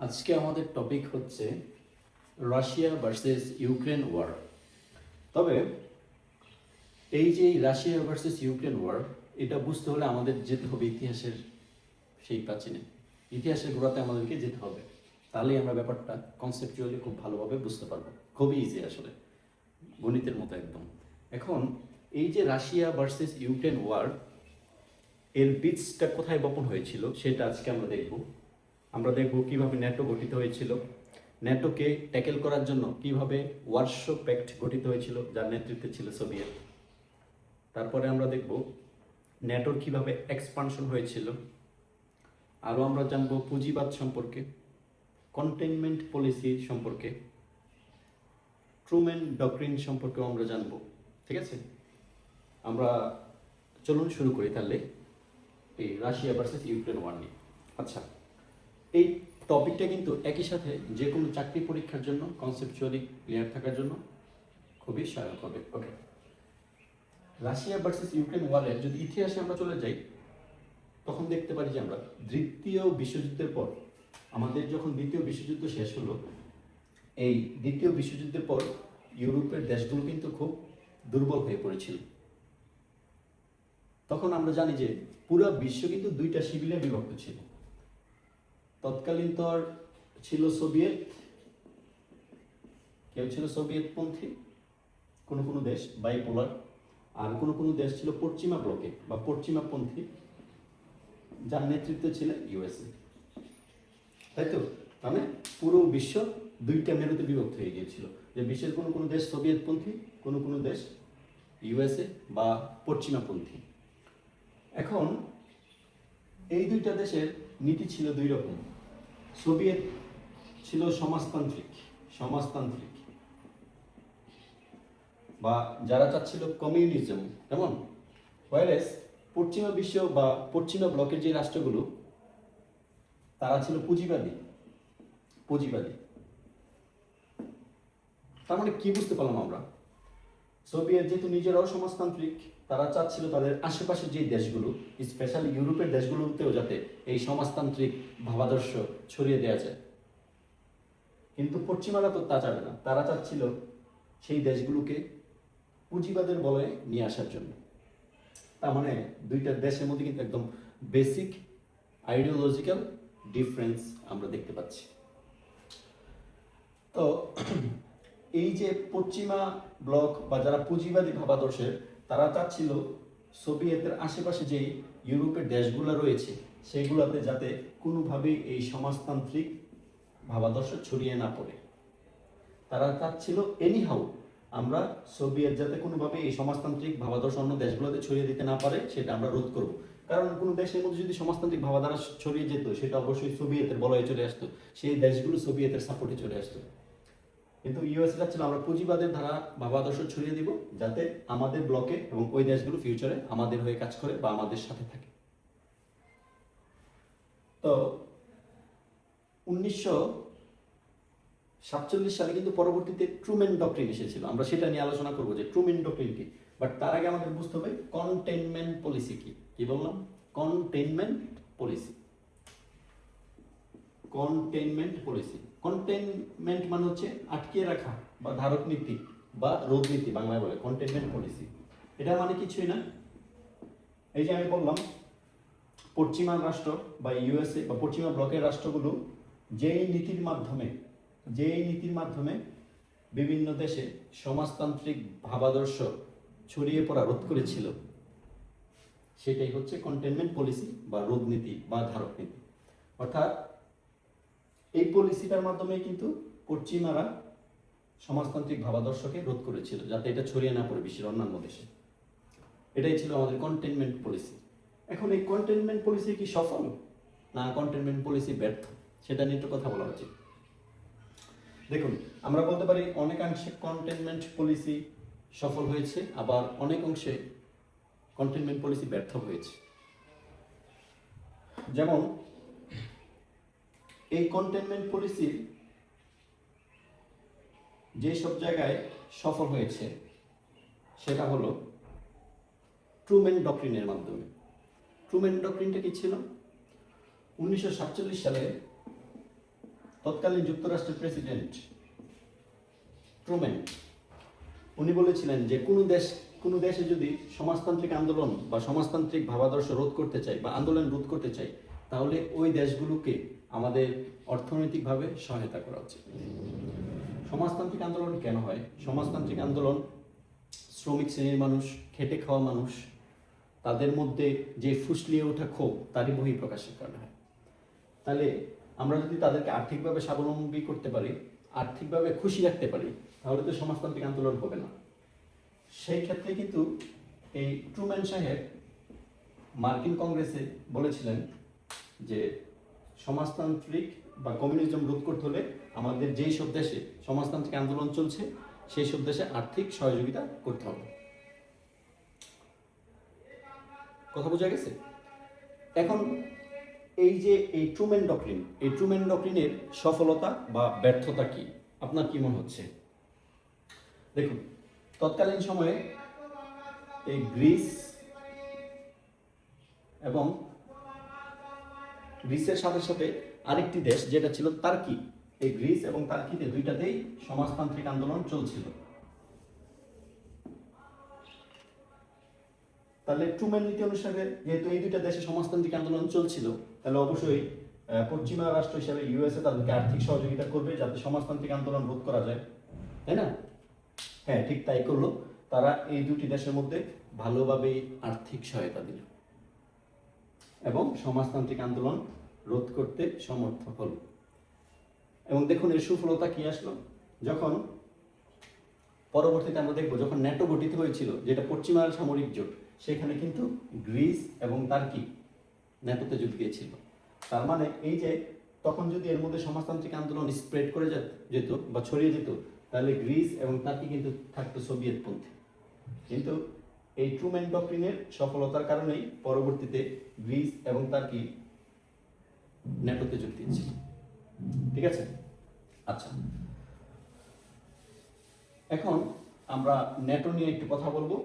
আজকে আমাদের টপিক হচ্ছে রাশিয়া ভার্সেস ইউক্রেন ওয়ার। তবে এই যে রাশিয়া ভার্সেস ইউক্রেন ওয়ার, এটা বুঝতে হলে আমাদের যেতে হবে ইতিহাসের সেই প্রাচীনে, ইতিহাসের গোড়াতে আমাদেরকে যেতে হবে। তাহলেই আমরা ব্যাপারটা কনসেপচুয়ালি খুব ভালোভাবে বুঝতে পারবো। খুবই ইজি আসলে, গণিতের মতো একদম। এখন এই যে রাশিয়া ভার্সেস ইউক্রেন ওয়ার, এর বীজটা কোথায় বপন হয়েছিল সেটা আজকে আমরা দেখব। আমরা দেখব কিভাবে ন্যাটো গঠিত হয়েছিল, ন্যাটোকে ট্যাকেল করার জন্য কিভাবে ওয়ারশো প্যাক্ট গঠিত হয়েছিল, যার নেতৃত্বে ছিল সোভিয়েত। তারপরে আমরা দেখব ন্যাটোর কিভাবে এক্সপানশন হয়েছিল। আরও আমরা জানব পুঁজিবাদ সম্পর্কে, কন্টেইনমেন্ট পলিসি সম্পর্কে, ট্রুম্যান ডক্ট্রিন সম্পর্কেও আমরা জানব। ঠিক আছে, আমরা চলুন শুরু করি তাহলে এই রাশিয়া ভার্সেস ইউক্রেন ওয়ার নিয়ে। আচ্ছা, এই টপিকটা কিন্তু একই সাথে যে কোনো চাকরি পরীক্ষার জন্য কনসেপচুয়ালি ক্লিয়ার থাকার জন্য খুবই সহায়ক হবে। ওকে, রাশিয়া ভার্সেস ইউক্রেন ওয়ারের যদি ইতিহাসে আমরা চলে যাই, তখন দেখতে পারি যে আমরা দ্বিতীয় বিশ্বযুদ্ধের পর, আমাদের যখন দ্বিতীয় বিশ্বযুদ্ধ শেষ হলো, এই দ্বিতীয় বিশ্বযুদ্ধের পর ইউরোপের দেশগুলো কিন্তু খুব দুর্বল হয়ে পড়েছিল। তখন আমরা জানি যে পুরো বিশ্ব কিন্তু দুইটা শিবিরে বিভক্ত ছিল। তৎকালীন তো ছিল সোভিয়েত, কেউ ছিল সোভিয়েত পন্থী কোনো কোনো দেশ বাইপোলার, আর কোনো কোনো দেশ ছিল পশ্চিমা ব্লকে বা পশ্চিমা পন্থী, যার নেতৃত্বে ছিল ইউএসএ। তাই তো, মানে পুরো বিশ্ব দুইটা মেরুতে বিভক্ত হয়ে গিয়েছিল, যে বিশ্বের কোনো কোনো দেশ সোভিয়েত পন্থী, কোনো কোনো দেশ ইউএসএ বা পশ্চিমা পন্থী। এখন এই দুইটা দেশের নীতি ছিল দুই রকম। সোভিয়েত ছিল সমাজতান্ত্রিক, সমাজতান্ত্রিক বা যারা চাচ্ছিল কমিউনিজম, কেমন, ওয়াইলেস পশ্চিমা বিশ্ব বা পশ্চিমা ব্লকের যে রাষ্ট্রগুলো, তারা ছিল পুঁজিবাদী, পুঁজিবাদী। তার মানে কি বুঝতে পারলাম আমরা? সোভিয়েত যেহেতু নিজেরাও সমাজতান্ত্রিক, তারা চাচ্ছিল তাদের আশেপাশে যে দেশগুলো, স্পেশালি ইউরোপের দেশগুলোতেও যাতে এই সমাজতান্ত্রিক ভাবাদর্শ ছড়িয়ে দেওয়া যায়। কিন্তু পশ্চিমারা তো তা চাবে না, তারা চাচ্ছিল সেই দেশগুলোকে পুঁজিবাদের বলয়ে নিয়ে আসার জন্য। তার মানে দুইটা দেশের মধ্যে কিন্তু একদম বেসিক আইডিওলজিক্যাল ডিফারেন্স আমরা দেখতে পাচ্ছি। তো এই যে পশ্চিমা ব্লক বা যারা পুঁজিবাদী ভাবাদর্শের, তারা চাচ্ছিল সোভিয়েতের আশেপাশে যেই ইউরোপের দেশগুলো রয়েছে সেইগুলোতে যাতে কোনোভাবেই এই সমাজতান্ত্রিক ভাবাদর্শ ছড়িয়ে না পড়ে। তারা চাচ্ছিল এনিহাউ আমরা সোভিয়েত যাতে কোনোভাবে এই সমাজতান্ত্রিক ভাবাদর্শ অন্য দেশগুলোতে ছড়িয়ে দিতে না পারে, সেটা আমরা রোধ করব। কারণ কোনো দেশের মধ্যে যদি সমাজতান্ত্রিক ভাবাধারা ছড়িয়ে যেত, সেটা অবশ্যই সোভিয়েতের বলয়ে চলে আসতো, সেই দেশগুলো সোভিয়েতের সাপোর্টে চলে আসতো। কিন্তু ইউএসএ চাচ্ছিল আমরা পুঁজিবাদের ধারা ভাবাদর্শ ছড়িয়ে দিব, যাতে আমাদের ব্লকে এবং ওই দেশগুলো ফিউচারে আমাদের হয়ে কাজ করে বা আমাদের সাথে থাকে। তো 1947 সালে কিন্তু পরবর্তীতে ট্রুম্যান ডক্ট্রিন এসেছিল, আমরা সেটা নিয়ে আলোচনা করবো যে ট্রুম্যান ডক্ট্রিন কি। বাট তার আগে আমাদের বুঝতে হবে কন্টেইনমেন্ট পলিসি কি। কি বললাম? Containment policy. Containment policy, containment মানে হচ্ছে আটকিয়ে রাখা বা ধারক নীতি বা রোধ নীতি, বাংলায় বলে কন্টেইনমেন্ট পলিসি। এটা মানে কিছুই না, এই যে আমি বললাম পশ্চিমা রাষ্ট্র বা ইউএসএ বা পশ্চিমা ব্লকের রাষ্ট্রগুলো যেই নীতির মাধ্যমে বিভিন্ন দেশে সমাজতান্ত্রিক ভাবাদর্শ ছড়িয়ে পড়া রোধ করেছিল, সেটাই হচ্ছে কন্টেইনমেন্ট পলিসি বা রোধ নীতি বা ধারক নীতি। অর্থাৎ এই পলিসিটার মাধ্যমে কিন্তু পশ্চিমারা সমাজতান্ত্রিক ভাবাদর্শকে রোধ করেছিল, যাতে এটা ছড়িয়ে না পড়ে বিশ্বের অন্যান্য দেশে। এটাই ছিল আমাদের কন্টেইনমেন্ট পলিসি। এখন এই কন্টেইনমেন্ট পলিসি কি সফল না কন্টেইনমেন্ট পলিসি ব্যর্থ, সেটা নিয়ে একটু কথা বলা উচিত। দেখুন, আমরা বলতে পারি অনেকাংশে কন্টেইনমেন্ট পলিসি সফল হয়েছে, আবার অনেক অংশে কন্টেইনমেন্ট পলিসি ব্যর্থ হয়েছে। যেমন এই কন্টেইনমেন্ট পলিসির যে সব জায়গায় সফল হয়েছে, সেটা হলো ট্রুম্যান ডক্ট্রিনের মাধ্যমে। ট্রুম্যান ডক্ট্রিনটা কি ছিল? 1947 সালে তৎকালীন যুক্তরাষ্ট্রের প্রেসিডেন্ট ট্রুম্যান উনি বলেছিলেন যে কোনো দেশে যদি সমাজতান্ত্রিক আন্দোলন বা সমাজতান্ত্রিক ভাবাদর্শ রোধ করতে চাই বা আন্দোলন রোধ করতে চাই, তাহলে ওই দেশগুলোকে আমাদের অর্থনৈতিকভাবে সহায়তা করা উচিত। সমাজতান্ত্রিক আন্দোলন কেন হয়? সমাজতান্ত্রিক আন্দোলন শ্রমিক শ্রেণীর মানুষ, খেটে খাওয়া মানুষ, তাদের মধ্যে যে ফুসলিয়ে ওঠা ক্ষোভ তারই বহিঃপ্রকাশের কারণে হয়। তাহলে আমরা যদি তাদেরকে আর্থিকভাবে স্বাবলম্বী করতে পারি, আর্থিকভাবে খুশি রাখতে পারি, তাহলে তো সমাজতান্ত্রিক আন্দোলন হবে না। সেই ক্ষেত্রে কিন্তু এই ট্রুম্যান সাহেব মার্কিন কংগ্রেসে বলেছিলেন যে সমাজতান্ত্রিক বা কমিউনিজম রোধ করতে হলে আমাদের যেই সব দেশে সমাজতান্ত্রিক আন্দোলন চলছে সেই সব দেশে আর্থিক সহযোগিতা করতে হবে। কথা বোঝা গেছে? এখন এই যে এই ট্রুম্যান ডক্ট্রিনের সফলতা বা ব্যর্থতা কি, আপনার কি মনে হচ্ছে? দেখুন, তৎকালীন সময়ে এই গ্রিস এবং গ্রিসের সাথে সাথে আরেকটি দেশ যেটা ছিল তার্কি, এই গ্রিস এবং তার্কিতে দুইটাতেই সমাজতান্ত্রিক আন্দোলন চলছিল। তাহলে ট্রুম্যান নীতি অনুসারে যেহেতু এই দুইটা দেশে সমাজতান্ত্রিক আন্দোলন চলছিল, তাহলে অবশ্যই পশ্চিমা রাষ্ট্র হিসেবে ইউএসএ তাদেরকে আর্থিক সহযোগিতা করবে যাতে সমাজতান্ত্রিক আন্দোলন রোধ করা যায়, তাই না? হ্যাঁ, ঠিক তাই করলো। তারা এই দুটি দেশের মধ্যে ভালোভাবেই আর্থিক সহায়তা দিল এবং সমাজতান্ত্রিক আন্দোলন রোধ করতে সমর্থ হল। এবং দেখুন এর সুফলতা কি আসলো, যখন পরবর্তীতে আমরা দেখবো যখন ন্যাটো গঠিত হয়েছিল, যেটা পশ্চিমা সামরিক জোট, সেখানে কিন্তু গ্রিস এবং তার্কি ন্যাটোতে যোগ দিয়েছিল। তার মানে এই যে তখন যদি এর মধ্যে সমাজতান্ত্রিক আন্দোলন স্প্রেড করে যেত বা ছড়িয়ে যেত, তাহলে গ্রিস এবং তার্কি কিন্তু থাকতো সোভিয়েত পন্থী। কিন্তু এই ট্রুম্যান ডক্ট্রিনের সফলতার কারণেই পরবর্তীতে গ্রিস এবং তার্কি ন্যাটোতে যোগ দিয়েছিল। ঠিক আছে? আচ্ছা, এখন আমরা ন্যাটো নিয়ে একটু কথা বলবো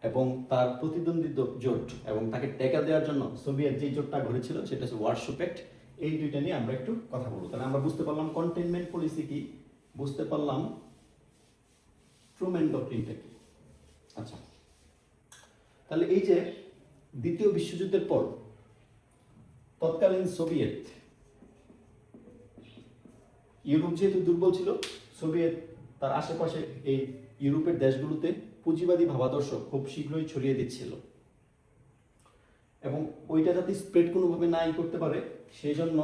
এবং তার প্রতিদ্বন্দ্বী জোট এবং তাকে টেকা দেওয়ার জন্য সোভিয়েত যে জোটটা গড়েছিল সেটা হচ্ছে ওয়ারশো প্যাক্ট। এই দুইটা নিয়ে আমরা একটু কথা বলবো। তাহলে আমরা বুঝতে পারলাম কন্টেইনমেন্ট পলিসি কি, বুঝতে পারলাম ট্রুম্যান ডক্ট্রিনটা কি। আচ্ছা, তাহলে এই যে দ্বিতীয় বিশ্বযুদ্ধের পর তৎকালীন সোভিয়েত, ইউরোপ যেহেতু দুর্বল ছিল, সোভিয়েত তার আশেপাশে এই ইউরোপের দেশগুলোতে পুঁজিবাদী ভাবাদর্শ খুব শীঘ্রই ছড়িয়ে দিচ্ছিল এবং ওইটা যাতে স্প্রেড কোনোভাবে নাই করতে পারে সেই জন্য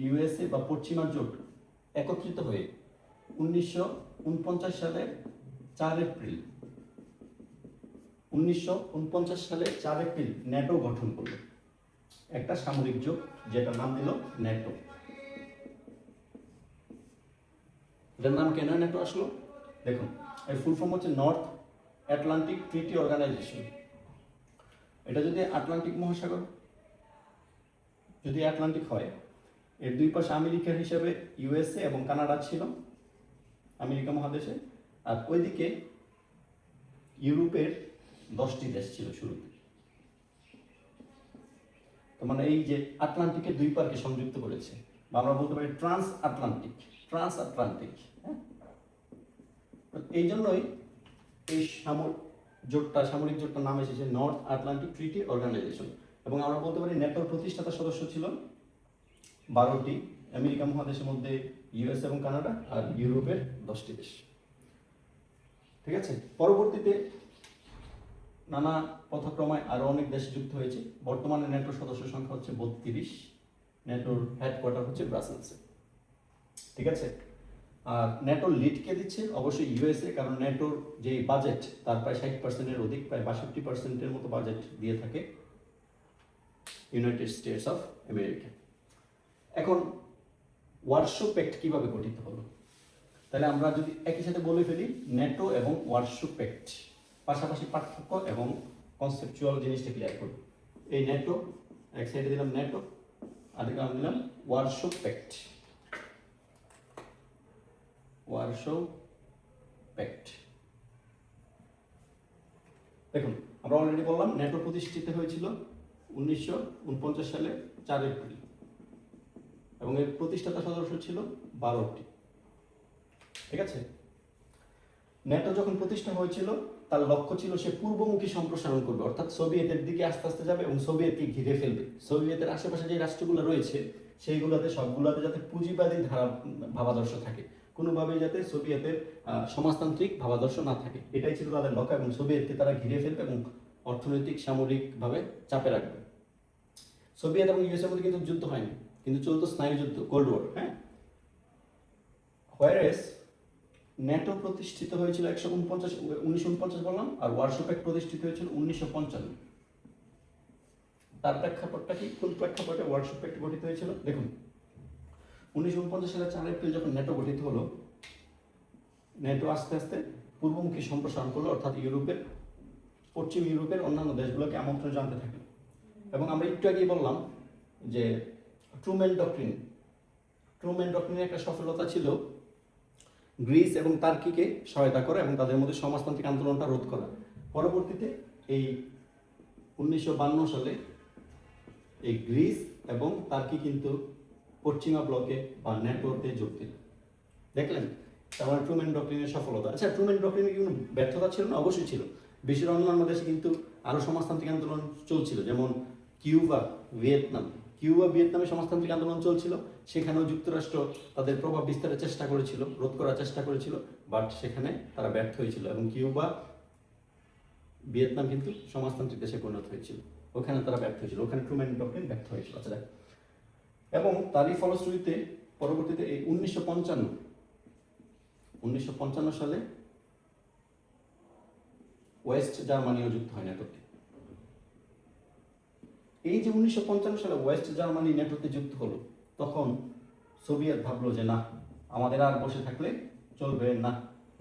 ইউএসএ বা পশ্চিমা জোট একত্রিত হয়ে 1949 সালের 4 এপ্রিল 4 এপ্রিল ন্যাটো গঠন করল, একটা সামরিক জোট যেটা নাম দিল ন্যাটো। এটার নাম কেন ন্যাটো আসলো? দেখুন, এর ফুল ফর্ম হচ্ছে নর্থ আটলান্টিক ট্রিটি অর্গানাইজেশন। এটা যদি আটলান্টিক মহাসাগর যদি আটলান্টিক হয়, এর দুই পাশে আমেরিকার হিসেবে ইউএসএ এবং কানাডা ছিল আমেরিকা মহাদেশে, আর ওইদিকে ইউরোপের 10টি দেশ ছিল শুরুতে। তো মানে এই যে আটলান্টিকের দুই পারকে সংযুক্ত করেছে, বা আমরা বলতে পারি ট্রান্স আটলান্টিক। হ্যাঁ, এই জন্যই এই সামরিক জোটটার নাম এসেছে নর্থ আটলান্টিক ট্রিটি অর্গানাইজেশন। এবং আমরা বলতে পারি ন্যাটোর প্রতিষ্ঠাতা সদস্য ছিল 12টি, আমেরিকা মহাদেশের মধ্যে ইউএস এবং কানাডা, আর ইউরোপের 10টি দেশ। ঠিক আছে? পরবর্তীতে নানা পথক্রমে আরো অনেক দেশ যুক্ত হয়েছে। বর্তমানে ন্যাটোর সদস্য সংখ্যা হচ্ছে 32। ন্যাটোর হেডকোয়ার্টার হচ্ছে ব্রাসেলসে। ঠিক আছে? আর ন্যাটোর লিড কে দিচ্ছে? অবশ্যই ইউএসএ, কারণ ন্যাটোর যে বাজেট তার প্রায় 60%-এর অধিক, প্রায় 62%-এর মতো বাজেট দিয়ে থাকে ইউনাইটেড স্টেটস অফ আমেরিকা। এখন ওয়ারশো প্যাক্ট কিভাবে গঠিত হলো? তাহলে আমরা যদি একই সাথে বলে ফেলি ন্যাটো এবং ওয়ারশো প্যাক্ট, পাশাপাশি পার্থক্য এবং কনসেপচুয়াল জিনিসটা ক্লিয়ার করব। এই ন্যাটো, এক সাইডে দিলাম ন্যাটো, আরেক নাম দিলাম ওয়ারশো প্যাক্ট। ওয়ারশো প্যাক্ট, দেখুন আমরা অলরেডি বললাম ন্যাটো প্রতিষ্ঠিত হয়েছিল 1949 সালে 4 এপ্রিল। এবং এর প্রতিষ্ঠাতা সদস্য ছিল 12টি। ঠিক আছে, ন্যাটো যখন প্রতিষ্ঠা হয়েছিল তার লক্ষ্য ছিল সে পূর্বমুখী সম্প্রসারণ করবে, অর্থাৎ সোভিয়েতের দিকে আস্তে আস্তে যাবে এবং সোভিয়েতকে ঘিরে ফেলবে। সোভিয়েতের আশেপাশে যে রাষ্ট্রগুলো রয়েছে সেইগুলোতে সবগুলোতে যাতে পুঁজিবাদী ধারা ভাবাদর্শ থাকে, কোনোভাবেই যাতে সোভিয়েতের সমাজতান্ত্রিক ভাবাদর্শ না থাকে, এটাই ছিল তাদের লক্ষ্য। এবং সোভিয়েতকে তারা ঘিরে ফেলবে এবং অর্থনৈতিক সামরিকভাবে চাপে রাখবে। সোভিয়েত এবং ইউএসএর মধ্যে কিন্তু যুদ্ধ হয়নি, কিন্তু চলতো স্নায়ুযুদ্ধ, কোল্ড ওয়ার। হ্যাঁ, হোয়ারেস ন্যাটো প্রতিষ্ঠিত হয়েছিল 1949 বললাম, আর ওয়ারশো প্যাক্ট প্রতিষ্ঠিত হয়েছিল 1955। তার প্রেক্ষাপটটা কি, কোন প্রেক্ষাপটে ওয়ারশো প্যাক্ট গঠিত হয়েছিল? দেখুন, 1949 সালের 4 এপ্রিল যখন ন্যাটো গঠিত হলো, ন্যাটো আস্তে আস্তে পূর্বমুখী সম্প্রসারণ করলো, অর্থাৎ পশ্চিম ইউরোপের অন্যান্য দেশগুলোকে আমন্ত্রণ জানতে থাকলো। এবং আমরা একটু আগেই বললাম যে ট্রুম্যান ডক্ট্রিনের একটা সফলতা ছিল গ্রিস এবং টার্কিকে সহায়তা করা এবং তাদের মধ্যে সমাজতান্ত্রিক আন্দোলনটা রোধ করা। পরবর্তীতে এই 1952 সালে এই গ্রিস এবং টার্কি কিন্তু পশ্চিমা ব্লকে বা ন্যাটোতে যোগ দিল। দেখলেন, তার ট্রুম্যান ডক্ট্রিনের সফলতা। আচ্ছা, ট্রুম্যান ডক্ট্রিনের কোনো ব্যর্থতা ছিল না? অবশ্যই ছিল। বিশ্বের অন্যান্য দেশে কিন্তু আরও সমাজতান্ত্রিক আন্দোলন চলছিল, যেমন ভিয়েতনামে সমাজতান্ত্রিক আন্দোলন চলছিল। সেখানেও যুক্তরাষ্ট্র তাদের প্রভাব বিস্তারের চেষ্টা করেছিল, রোধ করার চেষ্টা করেছিল, বাট সেখানে তারা ব্যর্থ হয়েছিল। এবং ভিয়েতনাম কিন্তু সমাজতান্ত্রিক দেশে পরিণত হয়েছিল, ওখানে তারা ব্যর্থ হয়েছিল, ওখানে ট্রুম্যান ডক্ট্রিন ব্যর্থ হয়েছিল। আচ্ছা, এবং তারই ফলশ্রুতিতে পরবর্তীতে এই 1955 সালে ওয়েস্ট জার্মানিও যুক্ত হয় ন্যাটোতে। এই যে 1955 সালে ওয়েস্ট জার্মানি ন্যাটোতে যুক্ত হলো, তখন সোভিয়েত ভাবলো যে না, আমাদের আর বসে থাকলে চলবে না,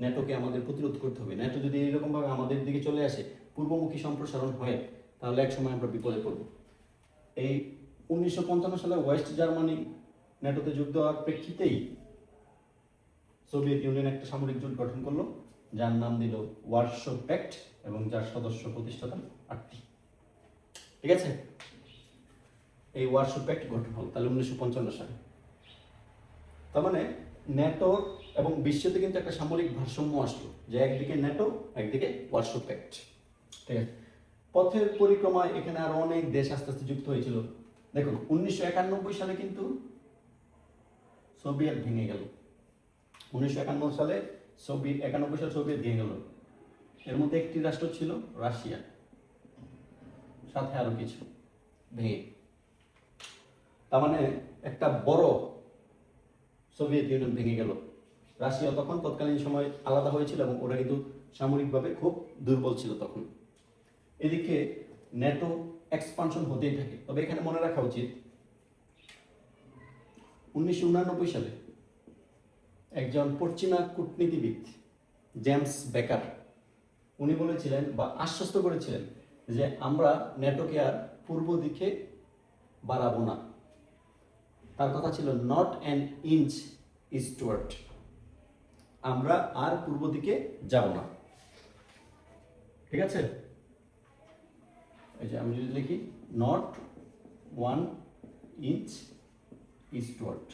ন্যাটোকে আমাদের প্রতিরোধ করতে হবে। ন্যাটো যদি এইরকমভাবে আমাদের দিকে চলে আসে, পূর্বমুখী সম্প্রসারণ হয়, তাহলে একসময় আমরা বিপদে পড়ব। এই 1955 সালে ওয়েস্ট জার্মানি ন্যাটোতে যোগ দেওয়ার প্রেক্ষিতেই সোভিয়েত ইউনিয়ন একটা সামরিক জোট গঠন করলো, যার নাম দিল ওয়ারশো প্যাক্ট, এবং যার সদস্য প্রতিষ্ঠাতা 8টি। ঠিক আছে, এই ওয়ারশো প্যাক্ট গঠন হলো তাহলে 1955 সালে। তার মানে ন্যাটো এবং বিশ্বতে কিন্তু একটা সামরিক ভারসাম্য আসলো, যে একদিকে ন্যাটো, একদিকে ওয়ারশো প্যাক্ট। ঠিক আছে, পথের পরিক্রমায় এখানে আরো অনেক দেশ আস্তে আস্তে যুক্ত হয়েছিল। দেখুন, 1991 সালে কিন্তু সোভিয়েত ভেঙে গেল। 1991 সালে সোভিয়েত ভেঙে গেল। এর মধ্যে একটি রাষ্ট্র ছিল রাশিয়া, সাথে আরো কিছু ভেঙে। তার মানে একটা বড় সোভিয়েত ইউনিয়ন ভেঙে গেল। রাশিয়া তৎকালীন সময় আলাদা হয়েছিল এবং ওরা কিন্তু সামরিকভাবে খুব দুর্বল ছিল তখন। এদিকে ন্যাটো এক্সপানশন হতেই থাকে। তবে এখানে মনে রাখা উচিত, 1989 সালে একজন পশ্চিমা কূটনীতিবিদ জেমস বেকার, উনি বলেছিলেন বা আশ্বস্ত করেছিলেন যে আমরা ন্যাটোকে আর পূর্ব দিকে বাড়াবো না। তার কথা ছিল নট অ্যান ইঞ্চ ইস্টওয়ার্ড, আমরা আর পূর্ব দিকে যাব না। ঠিক আছে, এই যে আমি যদি লিখি নট 1 ইঞ্চ ইস্টওয়ার্ড,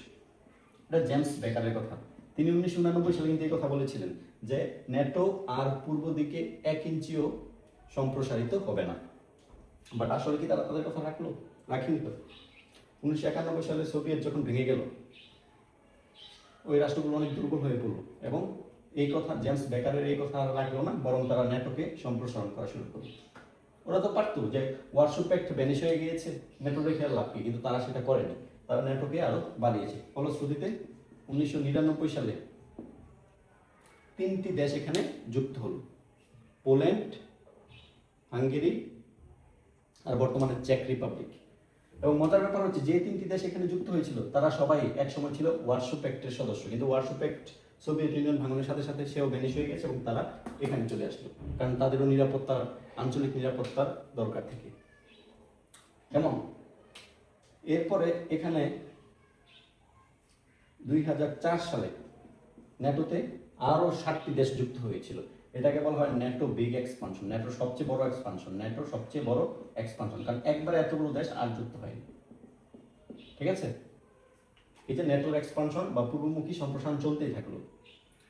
এটা জেমস বেকারের কথা। তিনি 1989 সালে কিন্তু এই কথা বলেছিলেন যে ন্যাটো আর পূর্ব দিকে 1 ইঞ্চিও সম্প্রসারিত হবে না। বাট আসলে কি তারা তাদের কথা রাখেনি তো। 1991 সালে সোভিয়েত যখন ভেঙে গেল, ওই রাষ্ট্রগুলো অনেক দুর্বল হয়ে পড়লো এবং এই কথা জেমস বেকারের এই কথা আর রাখলো না, বরং তারা ন্যাটোকে সম্প্রসারণ করা শুরু করলো। ওরা তো পারতো যে ওয়ারশো প্যাক্ট ভ্যানিশ হয়ে গিয়েছে, ন্যাটো রেখে আর লাভ কি, কিন্তু তারা সেটা করেনি। তারা ন্যাটোকে আরো বাড়িয়েছে। ফলশ্রুতিতে 1999 সালে 3টি দেশ এখানে যুক্ত হলো, পোল্যান্ড, হাঙ্গেরি আর বর্তমানে চেক রিপাবলিক। এবং মজার ব্যাপার হচ্ছে, যে 3টি দেশ এখানে যুক্ত হয়েছিল তারা সবাই একসময় ছিল ওয়ারশো প্যাক্টের সদস্য, কিন্তু ওয়ারশো প্যাক্ট সোভিয়েত ইউনিয়ন ভাঙনের সাথে সাথে সেও ভ্যানিশ হয়ে গেছে এবং তারা এখানে চলে আসলো, কারণ তাদেরও আঞ্চলিক নিরাপত্তার দরকার থেকে। কেমন? এরপরে এখানে 2004 সালে ন্যাটোতে আরো 7টি দেশ যুক্ত হয়েছিল। এটাকে বলা হয় ন্যাটো বিগ এক্সপানশন, ন্যাটোর সবচেয়ে বড় এক্সপানশন, কারণ একবারে এতগুলো দেশ আর যুক্ত হয়নি। ঠিক আছে, এই যে নেটোর এক্সপানশন বা পূর্বমুখী সম্প্রসারণ চলতেই থাকলো।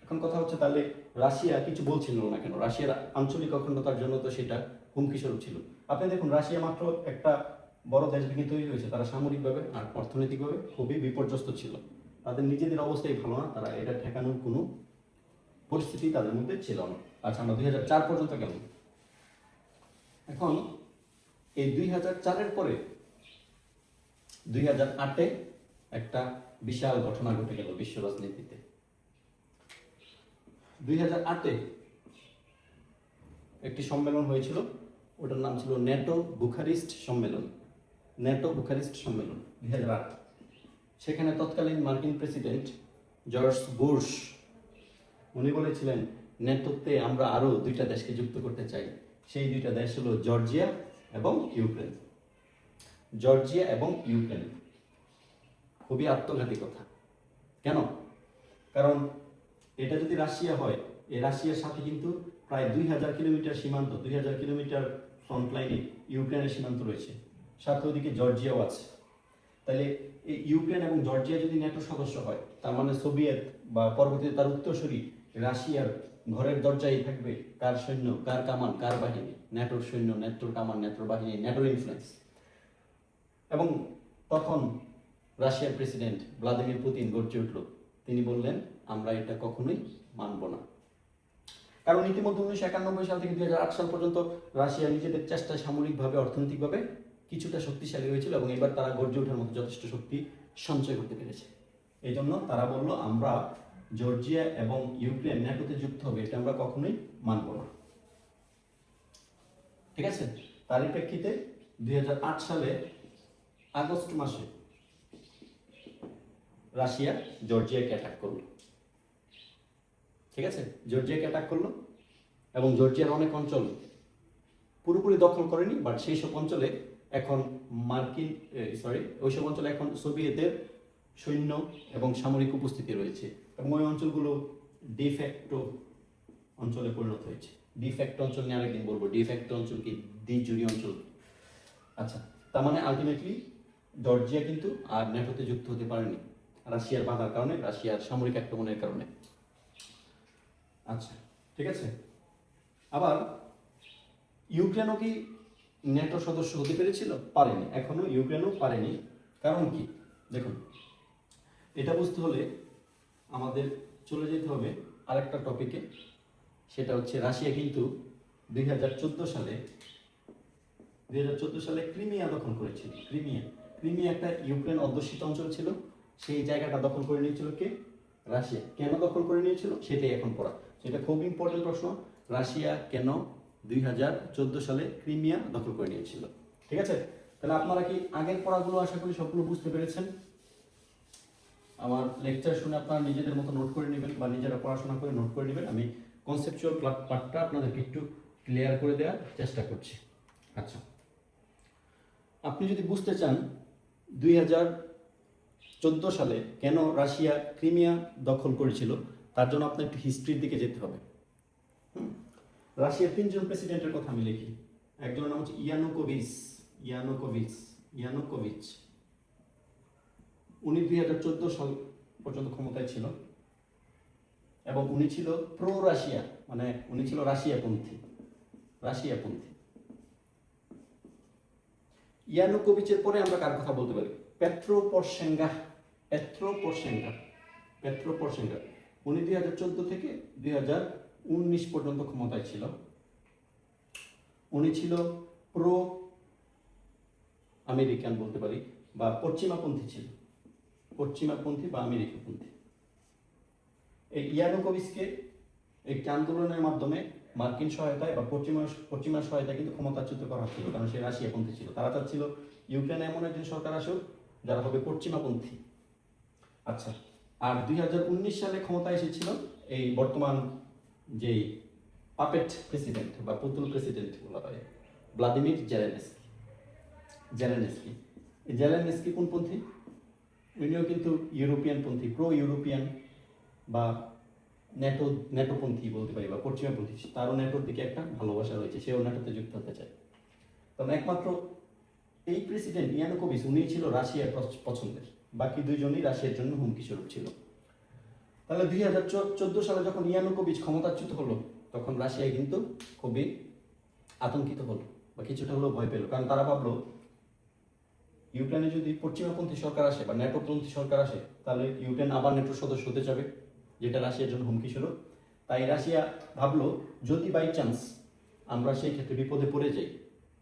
এখন কথা হচ্ছে তাহলে রাশিয়া কিছু বলছিল না কেন? রাশিয়ার আঞ্চলিক অখণ্ডতার জন্য তো সেটা হুমকি স্বরূপ ছিল। আপনি দেখুন, রাশিয়া মাত্র একটা বড় দেশ ভেঙে তৈরি হয়েছে, তারা সামরিকভাবে আর অর্থনৈতিকভাবে খুবই বিপর্যস্ত ছিল। তাদের নিজেদের অবস্থাই ভালো না, তারা এটা ঠেকানোর কোনো পরিস্থিতি তাদের মধ্যে ছিল না। আচ্ছা, আমরা 2004 পর্যন্ত গেলাম। এখন এই 2004-এর পরে 2008-এ একটা বিশাল ঘটনা ঘটে গেল বিশ্ব রাজনীতিতে। 2008-এ একটি সম্মেলন হয়েছিল, ওটার নাম ছিল ন্যাটো বুখারেস্ট সম্মেলন। ন্যাটো বুখারেস্ট সম্মেলন 2008। সেখানে তৎকালীন মার্কিন প্রেসিডেন্ট জর্জ বুশ উনি বলেছিলেন, ন্যাটোতে আমরা আরও 2টা দেশকে যুক্ত করতে চাই। সেই 2টা দেশ হলো জর্জিয়া এবং ইউক্রেন। জর্জিয়া এবং ইউক্রেন খুবই আত্মঘাতী কথা। কেন? কারণ এটা যদি রাশিয়া হয়, এই রাশিয়ার সাথে কিন্তু প্রায় 2000 কিলোমিটার সীমান্ত, 2000 কিলোমিটার ফ্রন্ট লাইনে ইউক্রেনের সীমান্ত রয়েছে, সাথে ওদিকে জর্জিয়াও আছে। তাহলে এই ইউক্রেন এবং জর্জিয়া যদি ন্যাটো সদস্য হয়, তার মানে সোভিয়েত বা পরবর্তীতে তার উত্তরসূরি রাশিয়ার ঘরের দরজায় থাকবে কার সৈন্য, কার কামান, কার বাহিনী? ন্যাটোর সৈন্য, ন্যাটোর কামান, ন্যাটোর বাহিনী, ন্যাটোর ইনফ্লুয়েন্স। এবং তখন রাশিয়ার প্রেসিডেন্ট ভ্লাদিমির পুতিন গর্জে উঠল, তিনি বললেন, আমরা এটা কখনোই মানব না। কারণ ইতিমধ্যে 1991 সাল থেকে 2008 সাল পর্যন্ত রাশিয়া নিজেদের চেষ্টায় সামরিকভাবে, অর্থনৈতিকভাবে কিছুটা শক্তিশালী হয়েছিল এবং এবার তারা গর্জে ওঠার মতো যথেষ্ট শক্তি সঞ্চয় করতে পেরেছে। এই জন্য তারা বলল, আমরা জর্জিয়া এবং ইউক্রেন ন্যাটোতে যুক্ত হবে, এটা আমরা কখনোই মানব না। ঠিক আছে? তারই প্রেক্ষিতে 2008 সালে আগস্ট মাসে রাশিয়া জর্জিয়াকে অ্যাটাক করলো। ঠিক আছে? জর্জিয়াকে অ্যাটাক করলো এবং জর্জিয়ার অনেক অঞ্চল পুরোপুরি দখল করেনি, বাট সেই সব অঞ্চলে এখন ওইসব অঞ্চলে এখন সোভিয়েতের সৈন্য এবং সামরিক উপস্থিতি রয়েছে এবং ওই অঞ্চলগুলো ডিফ্যাক্টো অঞ্চলে পরিণত হয়েছে। ডিফ্যাক্টো অঞ্চল নিয়ে আরেকদিন বলবো, ডিফ্যাক্টো অঞ্চল কি, দ্বিজুড়ি অঞ্চল। আচ্ছা, তার মানে আলটিমেটলি জর্জিয়া কিন্তু আর ন্যাটোতে যুক্ত হতে পারেনি রাশিয়ার বাধার কারণে, রাশিয়ার সামরিক আক্রমণের কারণে। আচ্ছা, ঠিক আছে। আবার ইউক্রেনও কি ন্যাটো সদস্য হতে পেরেছিল? পারেনি, এখনো ইউক্রেনও পারেনি। কারণ কি? দেখুন, এটা বুঝতে হলে আমাদের চলে যেতে হবে আরেকটা টপিকে, সেটা হচ্ছে রাশিয়া কিন্তু 2014 সালে ক্রিমিয়া দখল করেছিল। ক্রিমিয়া একটা ইউক্রেন অধ্যুষিত অঞ্চল ছিল, সেই জায়গাটা দখল করে নিয়েছিল কে? রাশিয়া। কেন দখল করে নিয়েছিল সেটাই এখন পড়া, সেটা খুব ইম্পর্টেন্ট প্রশ্ন। রাশিয়া কেন 2014 সালে ক্রিমিয়া দখল করে নিয়েছিল? ঠিক আছে? তাহলে আপনারা কি আগের পড়াগুলো আশা করি সবগুলো বুঝতে পেরেছেন? আমার লেকচার শুনে আপনারা নিজেদের মতো নোট করে নেবেন বা নিজেরা পড়াশোনা করে নোট করে নেবেন। আমি কনসেপচুয়াল পার্টটা আপনাদেরকে একটু ক্লিয়ার করে দেওয়ার চেষ্টা করছি। আচ্ছা, আপনি যদি বুঝতে চান 2014 সালে কেন রাশিয়া ক্রিমিয়া দখল করেছিল, তার জন্য আপনার একটু হিস্ট্রির দিকে যেতে হবে। রাশিয়ার 3জন প্রেসিডেন্টের কথা আমি লিখি। একজনের নাম হচ্ছে ইয়ানুকোভিচ। উনি 2014 সাল পর্যন্ত ক্ষমতায় ছিল এবং উনি ছিল প্রো রাশিয়া, মানে উনি ছিল রাশিয়াপন্থী। ইয়ানুকোভিচের পরে আমরা কার কথা বলতে পারি? পেট্রো পরোশেঙ্কো। উনি 2014 থেকে 2019 পর্যন্ত ক্ষমতায় ছিল। উনি ছিল প্রো আমেরিকান বলতে পারি, বা পশ্চিমাপন্থী বা আমেরিকাপন্থী। এই ইয়ানুকোভিচকে একটি আন্দোলনের মাধ্যমে মার্কিন সহায়তায় বা পশ্চিমা সহায়তায় কিন্তু ক্ষমতাচ্যুত করা হচ্ছিল, কারণ সে রাশিয়াপন্থী ছিল। তারা চাচ্ছিল ইউক্রেনে এমন একজন সরকার আসুক যারা হবে পশ্চিমাপন্থী। আচ্ছা, আর 2019 সালে ক্ষমতায় এসেছিল এই বর্তমান যেই পাপেট প্রেসিডেন্ট বা পুতুল প্রেসিডেন্ট বলা হয়, ভ্লাদিমির জেলেনস্কি কোন পন্থী? উনিও কিন্তু ইউরোপিয়ান পন্থী, প্রো ইউরোপিয়ান বা ন্যাটোপন্থী বলতে পারি বা পশ্চিমাপন্থী। তারও ন্যাটোর দিকে একটা ভালোবাসা রয়েছে, সেও ন্যাটোতে যুক্ত হতে চায়। তবে একমাত্র এই প্রেসিডেন্ট ইয়ানুকোভিচ উনি ছিল রাশিয়ার পছন্দের। বাকি দুইজনই রাশিয়ার জন্য হুমকি স্বরূপ ছিল। তাহলে 2014 সালে যখন ইয়ানুকোভিচ ক্ষমতাচ্যুত হলো, তখন রাশিয়া কিন্তু খুবই আতঙ্কিত হলো বা কিছুটা হলেও ভয় পেল, কারণ তারা ভাবলো ইউক্রেনে যদি পশ্চিমাপন্থী সরকার আসে বা ন্যাটোপন্থী সরকার আসে, তাহলে ইউক্রেন আবার ন্যাটোর সদস্য হতে যাবে, যেটা রাশিয়ার জন্য হুমকি ছিল। তাই রাশিয়া ভাবলো যদি বাই চান্স আমরা সেই ক্ষেত্রে বিপদে পড়ে যাই,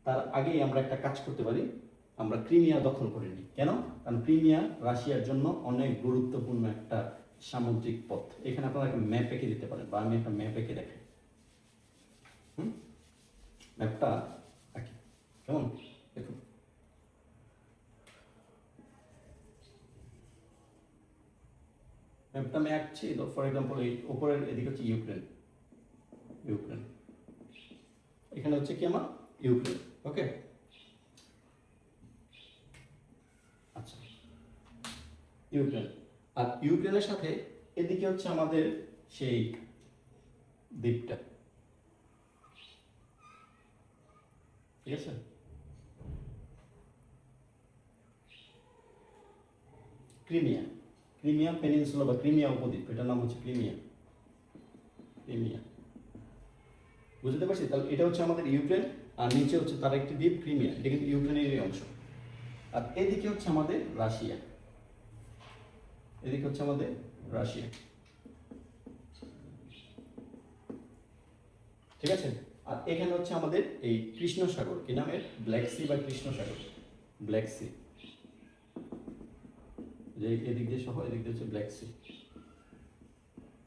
তার আগেই আমরা একটা কাজ করতে পারি, আমরা ক্রিমিয়া দখল করে নিই। কেন? কারণ ক্রিমিয়া রাশিয়ার জন্য অনেক গুরুত্বপূর্ণ একটা সামুদ্রিক পথ। এখানে আপনারা একটা ম্যাপ এঁকে দিতে পারেন, বা আমি একটা ম্যাপ এঁকে দেখাই। ম্যাপটা আঁকি, কেমন? দেখুন, ম্যাপটা আমি আঁকছি। ফর এক্সাম্পল এই উপরের এদিকে হচ্ছে ইউক্রেন, ইউক্রেন এখানে হচ্ছে কি আমার ইউক্রেন। ওকে, আচ্ছা, ইউক্রেন। আর ইউক্রেনের সাথে এদিকে হচ্ছে আমাদের সেই দ্বীপটা, ঠিক আছে? ক্রিমিয়া, ক্রিমিয়া পেনিনসুলা বা ক্রিমিয়া উপদ্বীপ, এটার নাম হচ্ছে ক্রিমিয়া, ক্রিমিয়া। বুঝতে পারছি? তাহলে এটা হচ্ছে আমাদের ইউক্রেন, আর নিচে হচ্ছে তার একটি দ্বীপ ক্রিমিয়া, এটা কিন্তু ইউক্রেনেরই অংশ। আর এদিকে হচ্ছে আমাদের রাশিয়া, এদিকে হচ্ছে আমাদের রাশিয়া, ঠিক আছে? আর এখানে হচ্ছে আমাদের এই কৃষ্ণ সাগর, কি নামের? ব্ল্যাক সি বা কৃষ্ণ সাগর, ব্ল্যাক সি, যে এদিক দিয়ে সহ এদিক দিয়ে হচ্ছে ব্ল্যাক সি,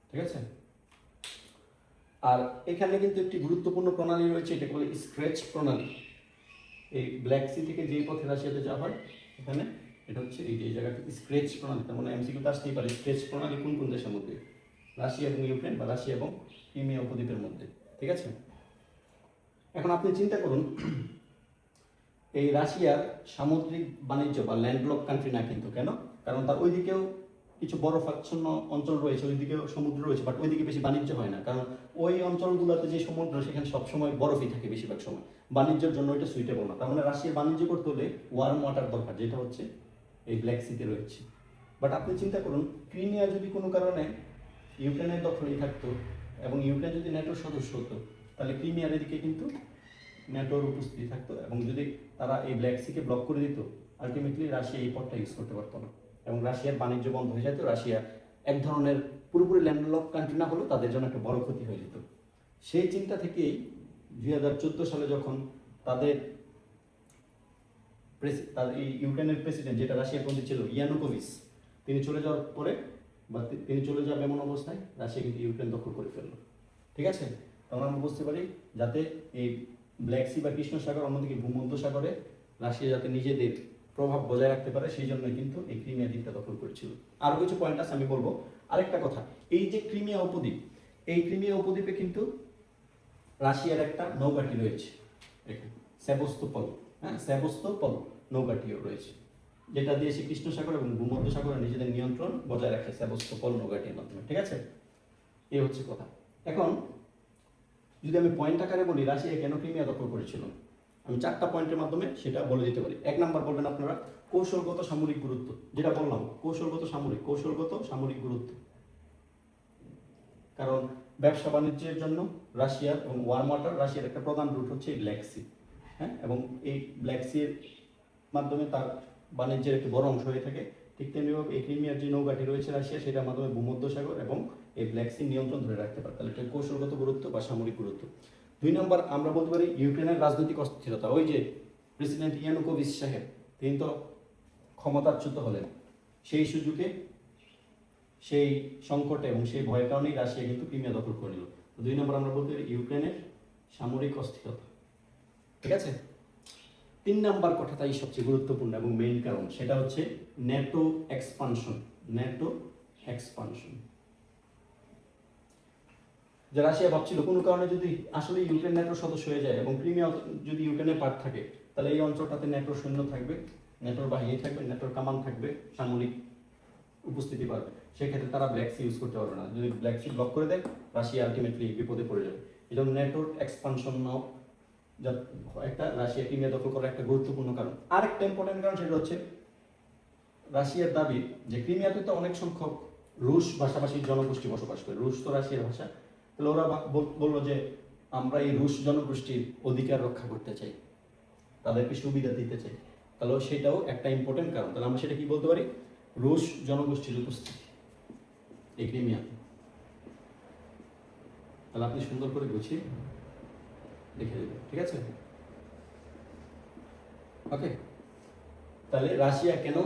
ঠিক আছে? আর এখানে কিন্তু একটি গুরুত্বপূর্ণ প্রণালী রয়েছে, এটাকে বলে স্ক্র্যাচ প্রণালী। এই ব্ল্যাক সি থেকে যেই পথে রাশিয়াতে যাওয়া হয়, এখানে এটা হচ্ছে এই যে জায়গাটা স্ক্র্যাচ প্রণালী। তার মানে এমসিকিউতে আসতেই পারে, স্ক্র্যাচ প্রণালী কোন কোন দেশের মধ্যে? রাশিয়া এবং ইউক্রেন, বা রাশিয়া এবং ক্রিমিয়া উপদ্বীপের মধ্যে, ঠিক আছে? এখন আপনি চিন্তা করুন, এই রাশিয়ার সামুদ্রিক বাণিজ্য বা ল্যান্ডলক কান্ট্রি না কিন্তু, কেন? কারণ তার ওইদিকেও কিছু বরফাচ্ছন্ন অঞ্চল রয়েছে, ওইদিকেও সমুদ্র রয়েছে, বাট ওইদিকে বেশি বাণিজ্য হয় না, কারণ ওই অঞ্চলগুলোতে যে সমুদ্র, সেখানে সবসময় বরফই থাকে বেশিরভাগ সময়। বাণিজ্যের জন্য এটা সুইটেবল না। তার মানে রাশিয়া বাণিজ্য করতে হলে ওয়ার্ম ওয়াটার দরকার, যেটা হচ্ছে এই ব্ল্যাক সিতে রয়েছে। বাট আপনি চিন্তা করুন, ক্রিমিয়া যদি কোনো কারণে ইউক্রেনের দখলেই থাকতো এবং ইউক্রেন যদি ন্যাটোর সদস্য হতো, তাহলে ক্রিমিয়ার এদিকে কিন্তু ন্যাটোর উপস্থিতি থাকতো, এবং যদি তারা এই ব্ল্যাক সিকে ব্লক করে দিত, আলটিমেটলি রাশিয়া এই পথটা ইউজ করতে পারতো না, এবং রাশিয়ার বাণিজ্য বন্ধ হয়ে যেত। রাশিয়া এক ধরনের পুরোপুরি ল্যান্ডলক কান্ট্রি না হলেও তাদের জন্য একটা বড় ক্ষতি হয়ে যেত। সেই চিন্তা থেকেই 2014 সালে যখন তাদের এই ইউক্রেনের প্রেসিডেন্ট, যেটা রাশিয়ার বন্দী ছিল, ইয়ানুকোভিচ, তিনি চলে যাওয়ার পরে, বা তিনি চলে যাওয়া এমন অবস্থায় রাশিয়া কিন্তু ইউক্রেন দখল করে ফেললো, ঠিক আছে? তখন আমরা বুঝতে পারি, যাতে এই ব্ল্যাক সি বা কৃষ্ণ সাগর, অন্যদিকে ভূমধ্য সাগরে রাশিয়া যাতে নিজেদের প্রভাব বজায় রাখতে পারে, সেই জন্যই কিন্তু এই ক্রিমিয়া দ্বীপটা দখল করেছিল। আরও কিছু পয়েন্ট আছে, আমি বলবো। আরেকটা কথা, এই যে ক্রিমিয়া উপদ্বীপ, এই ক্রিমিয়া উপদ্বীপে কিন্তু রাশিয়ার একটা নৌঘাঁটি রয়েছে, সেভাস্তোপল, হ্যাঁ, সেভাস্তোপল নৌঘাঁটিও রয়েছে, যেটা দিয়ে সে কৃষ্ণ সাগর এবং ভূমধ্য সাগরে নিজেদের নিয়ন্ত্রণ বজায় রাখে সেভাস্তোপল নৌঘাঁটির মাধ্যমে, ঠিক আছে? এই হচ্ছে কথা। এখন যদি আমি পয়েন্ট আকারে বলি, রাশিয়া কেন ক্রিমিয়া দখল করেছিল, আমি 4টা পয়েন্টের মাধ্যমে সেটা বলে দিতে পারি। 1 নাম্বার বলবেন আপনারা কৌশলগত সামরিক গুরুত্ব, যেটা বললাম, কৌশলগত সামরিক গুরুত্ব। কারণ ব্যবসা বাণিজ্যের জন্য রাশিয়ার এবং ওয়ার্ম ওয়াটার, রাশিয়ার একটা প্রধান রুট হচ্ছে ব্ল্যাক সি, হ্যাঁ, এবং এই ব্ল্যাক সির মাধ্যমে তার বাণিজ্যের একটি বড় অংশ হয়ে থাকে। ঠিক তেমনিভাবে এই ক্রিমিয়ার যে নৌঘাঁটি রয়েছে রাশিয়া, সেটার মাধ্যমে ভূমধ্য সাগর এবং এই ব্ল্যাক সি নিয়ন্ত্রণ ধরে রাখতে পারে। তাহলে এটা কৌশলগত গুরুত্ব বা সামরিক গুরুত্ব। 2 নম্বর আমরা বলতে পারি ইউক্রেনের রাজনৈতিক অস্থিরতা। ওই যে প্রেসিডেন্ট ইয়ানুকোভিচ সাহেব, তিনি তো ক্ষমতাচ্যুত হলেন, সেই সুযোগে, সেই সংকটে এবং সেই ভয়ের কারণেই রাশিয়া কিন্তু ক্রিমিয়া দখল করে নিল। 2 নম্বর আমরা বলতে পারি ইউক্রেনের সামরিক অস্থিরতা, ঠিক আছে? 3 নাম্বার কথাটাই সবচেয়ে গুরুত্বপূর্ণ এবং মেইন কারণ, সেটা হচ্ছে ন্যাটো এক্সপানশন। ন্যাটো এক্সপানশন, যে রাশিয়া ভাবছিল কোনো কারণে যদি আসলে ইউক্রেন ন্যাটোর সদস্য হয়ে যায় এবং ক্রিমিয়া যদি ইউক্রেনের পার্ট থাকে, তাহলে এই অঞ্চলটাতে ন্যাটোর সৈন্য থাকবে, ন্যাটোর বাহিনী থাকবে, ন্যাটোর কামান থাকবে, সামরিক উপস্থিতি পারবে। সেক্ষেত্রে তারা ব্ল্যাক সি ইউজ করতে পারবে না। যদি ব্ল্যাক সি ব্লক করে দেয়, রাশিয়া আলটিমেটলি বিপদে পড়ে যাবে। এই জন্য ন্যাটোর এক্সপানশন একটা রাশিয়া ক্রিমিয়া দখল করার একটা গুরুত্বপূর্ণ কারণ। আরেকটা ইম্পর্টেন্ট কারণ, সেটা হচ্ছে রাশিয়ার দাবি যে ক্রিমিয়াতে তো অনেক সংখ্যক রুশ ভাষাভাষীর জনগোষ্ঠী বসবাস করে, রুশ তো রাশিয়ার ভাষা, তাহলে ওরা বললো যে আমরা এই রুশ জনগোষ্ঠীর অধিকার রক্ষা করতে চাই, তাদেরকে সুবিধা দিতে চাই। তাহলে সেটাও একটা ইম্পর্টেন্ট কারণ। তাহলে আমরা সেটা কি বলতে পারি? রুশ জনগোষ্ঠীর উপস্থিতি এই ক্রিমিয়াতে। তাহলে আপনি সুন্দর করে গুছিয়ে লিখে দেবেন, ঠিক আছে? ওকে, তাহলে রাশিয়া কেন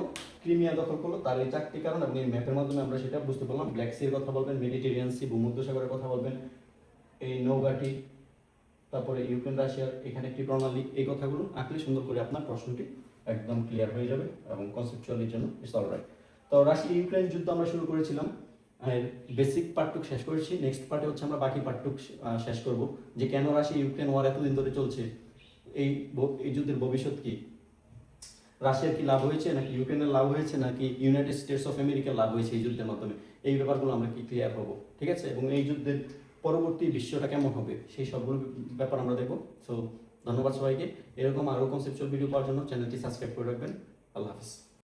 ক্রিমিয়া দখল করলো তার এই 4টি কারণ আপনি ম্যাপের মাধ্যমে আমরা সেটা বুঝতে পারলাম। ব্ল্যাক সির কথা বলবেন, মেডিটেরিয়ান সি ভূমধ্যসাগরের কথা বলবেন, এই নৌঘাটি, তারপরে ইউক্রেন রাশিয়ার এখানে একটি প্রণালী, এই কথাগুলো আঁকলে সুন্দর করে আপনার প্রশ্নটি একদম ক্লিয়ার হয়ে যাবে এবং কনসেপচুয়ালির জন্য ইটস অলরাইট। তো রাশিয়া ইউক্রেন যুদ্ধ আমরা শুরু করেছিলাম, বেসিক পার্টটুক শেষ করেছি। নেক্সট পার্টে হচ্ছে আমরা বাকি পার্টটুক শেষ করব, যে কেন রাশিয়া ইউক্রেন ওয়ার এতদিন ধরে চলছে, এই যুদ্ধের ভবিষ্যৎ কি, রাশিয়ার কি লাভ হয়েছে নাকি ইউক্রেনের লাভ হয়েছে নাকি ইউনাইটেড স্টেটস অফ আমেরিকার লাভ হয়েছে এই যুদ্ধের মাধ্যমে, এই ব্যাপারগুলো আমরা কি ক্লিয়ার হবো, ঠিক আছে? এবং এই যুদ্ধের পরবর্তী বিশ্বটা কেমন হবে সেই সবগুলো ব্যাপার আমরা দেখবো। সো ধন্যবাদ সবাইকে। এরকম আরও কনসেপচুয়াল ভিডিও পাওয়ার জন্য চ্যানেলটি সাবস্ক্রাইব করে রাখবেন। আল্লাহ হাফিজ।